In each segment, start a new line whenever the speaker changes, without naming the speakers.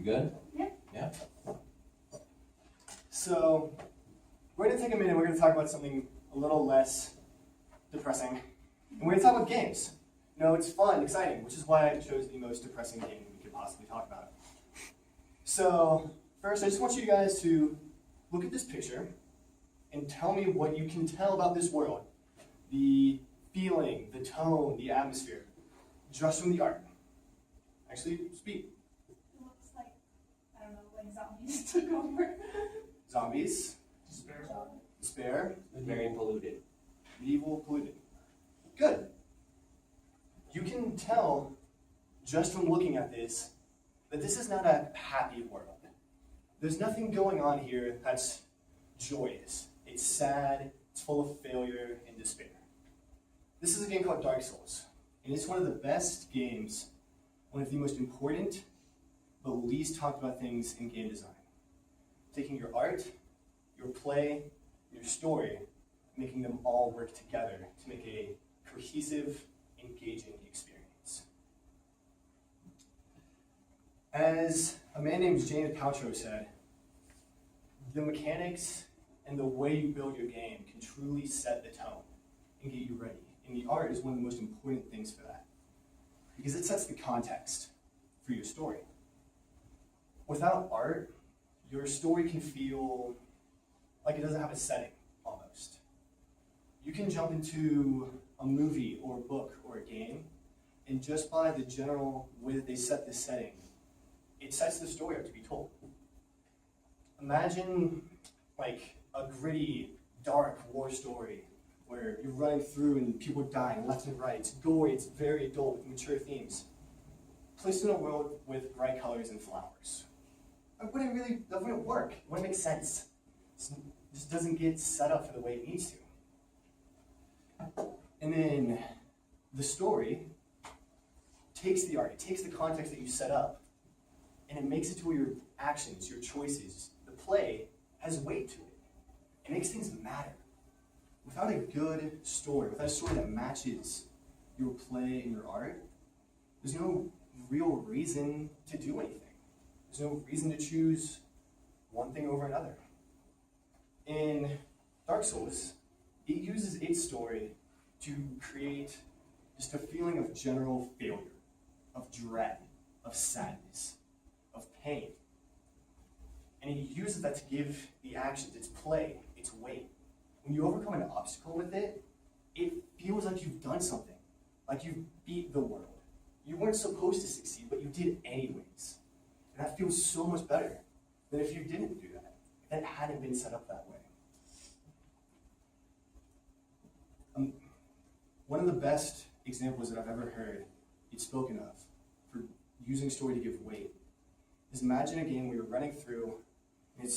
good?
Yeah.
Yeah.
So, we're going to take a minute, we're going to talk about something a little less depressing. And we're going to talk about games. You know, it's fun, exciting, which is why I chose the most depressing game we could possibly talk about. So, first, I just want you guys to look at this picture and tell me what you can tell about this world. The feeling, the tone, the atmosphere, just from the art. Actually, speak.
It looks like, I don't know, like zombies took over.
Zombies, despair,
Very polluted.
medieval, polluted. Good. You can tell just from looking at this that this is not a happy world. There's nothing going on here that's joyous. It's sad, it's full of failure and despair. This is a game called Dark Souls, and it's one of the best games, one of the most important but least talked about things in game design. Taking your art, your play, your story, making them all work together to make a cohesive, engaging experience. As a man named James Paltrow said, the mechanics and the way you build your game can truly set the tone and get you ready. And the art is one of the most important things for that, because it sets the context for your story. Without art, your story can feel like it doesn't have a setting, almost. You can jump into a movie or a book or a game, and just by the general way that they set the setting, it sets the story up to be told. Imagine like a gritty, dark war story where you're running through and people are dying left and right. It's gory, it's very adult with mature themes. Placed in a world with bright colors and flowers. That wouldn't work. It wouldn't make sense. It just doesn't get set up for the way it needs to. And then the story takes the art, it takes the context that you set up, and it makes it to where your actions, your choices, the play has weight to it. It makes things matter. Without a good story, without a story that matches your play and your art, there's no real reason to do anything. There's no reason to choose one thing over another. In Dark Souls, it uses its story to create just a feeling of general failure, of dread, of sadness, of pain. And it uses that to give the actions, its play, its weight. When you overcome an obstacle with it, it feels like you've done something, like you've beat the world. You weren't supposed to succeed, but you did anyways. And that feels so much better than if you didn't do that, if it hadn't been set up that way. One of the best examples that I've ever heard it spoken of for using story to give weight is imagine a game where you're running through and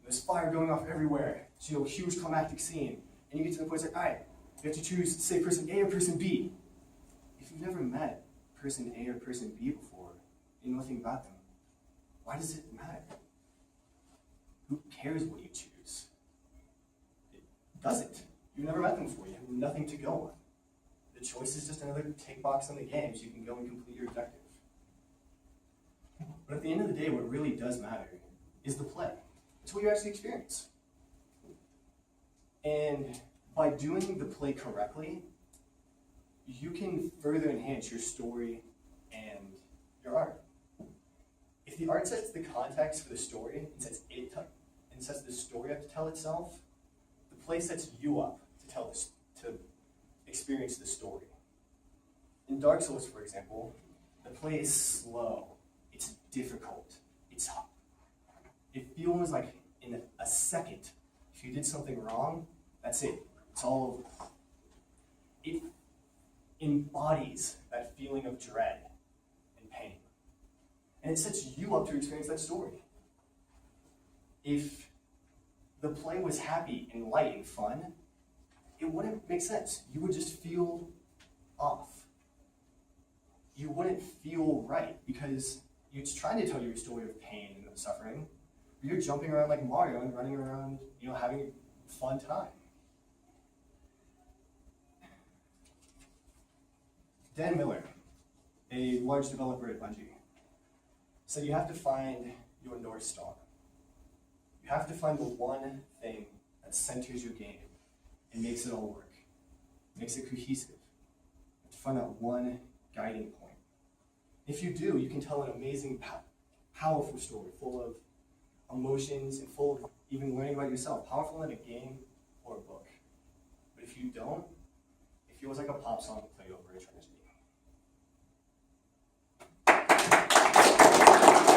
there's fire going off everywhere. So a huge climactic scene. And you get to the point where it's like, all right, you have to choose, say, person A or person B. If you've never met person A or person B before, you know nothing about them, why does it matter? Who cares what you choose? It doesn't. You've never met them before. You have nothing to go on. The choice is just another tick box on the game so you can go and complete your objective. But at the end of the day, what really does matter is the play. It's what you actually experience. And by doing the play correctly, you can further enhance your story and your art. If the art sets the context for the story and sets the story up to tell itself, the play sets you up to experience the story. In Dark Souls, for example, the play is slow, it's difficult, it's hard. It feels like in a second, if you did something wrong, that's it. It's all over. It embodies that feeling of dread and pain. And it sets you up to experience that story. If the play was happy and light and fun, it wouldn't make sense. You would just feel off. You wouldn't feel right because it's trying to tell you a story of pain and suffering. But you're jumping around like Mario and running around, having a fun time. Dan Miller, a large developer at Bungie, So you have to find your North Star. You have to find the one thing that centers your game and makes it all work, makes it cohesive. You have to find that one guiding point. If you do, you can tell an amazing, powerful story full of emotions and full of even learning about yourself, powerful in a game or a book. But if you don't, it feels like a pop song